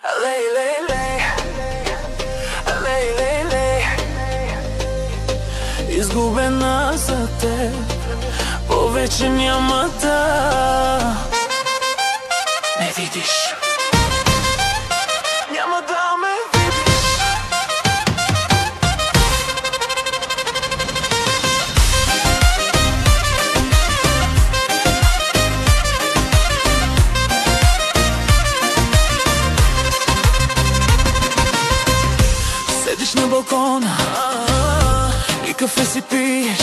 Лей, лей, лей, лей, лей, лей. Изгубена за теб, повече няма да не видиш. Няма да ме видиш. Седиш на балкона и кафе си пиеш,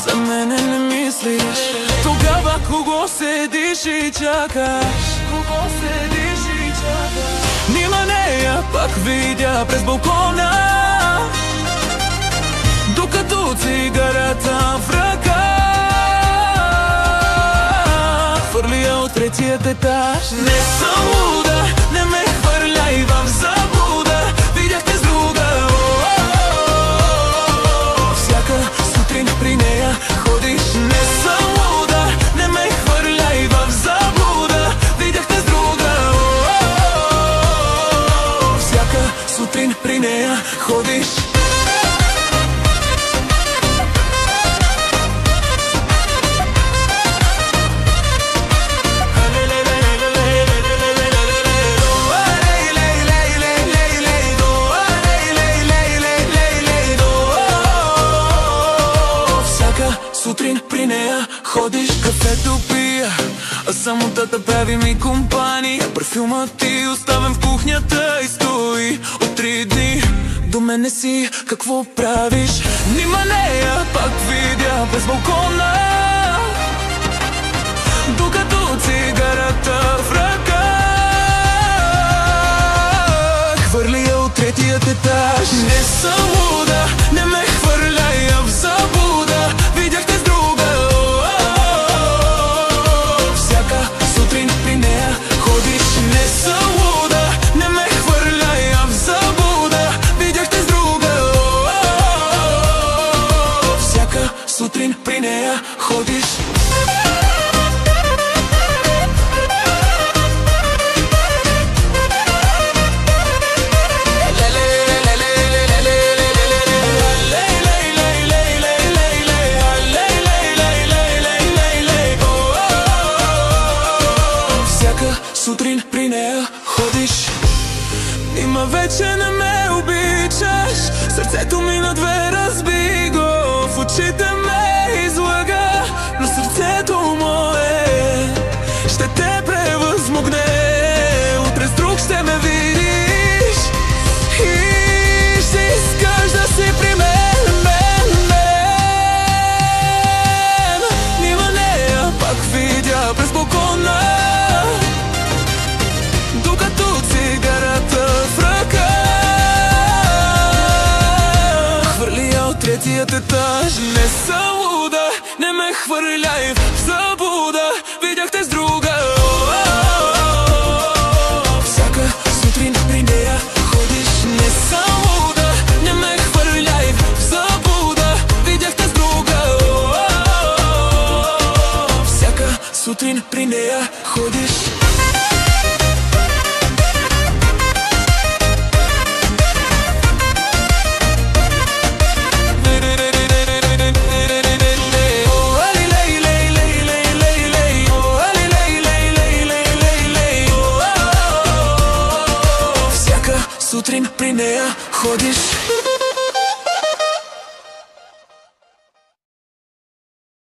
за мене не мислиш. Тогава кого седиш и чакаш? Кого седиш и чакаш? Нима нея пак видя през балкона, докато цигарата в ръка. Хвърли я от третият етаж. Не съм луда, не ме хвърляй в заблуда. Видяхте с друга. Всяка сутрин при нея ходиш. Не съм луда, не ме хвърляй в заблуда. Видяхте с друга. Всяка сутрин при нея ходиш. Сутрин при нея ходиш, кафето пия, а самотата прави ми компания. Парфюмът ти оставен в кухнята и стои от 3 дни. До мене си, какво правиш? Нима нея пак видя през балкона, докато цигарата в ръка. Хвърли я от третият етаж. Не съм луда, не ме хвърляй в заблуда. Видяхте с друга. Всяка сутрин при нея ходиш. Не съм луда, не ме хвърляй в заблуда. Видяхте с друга. Всяка сутрин при нея ходиш. Сутрин при нея ходиш. Нима вече не ме обичаш. Сърцето ми на две разби го. В очите ме излага, но сърцето мое ще те превъзмогне. Утре с друг ще ме видиш и ще искаш да си при мен. Нима нея пак видя през балкона, докато цигарата в ръка. Хвърли я от третият етаж. Не съм луда, не ме хвърляй в заблуда. Видяхте с друга. Всяка сутрин при нея ходиш. Не съм луда, не ме хвърляй в заблуда. Видяхте с друга. Всяка сутрин при нея ходиш. Сутрин при нея ходиш.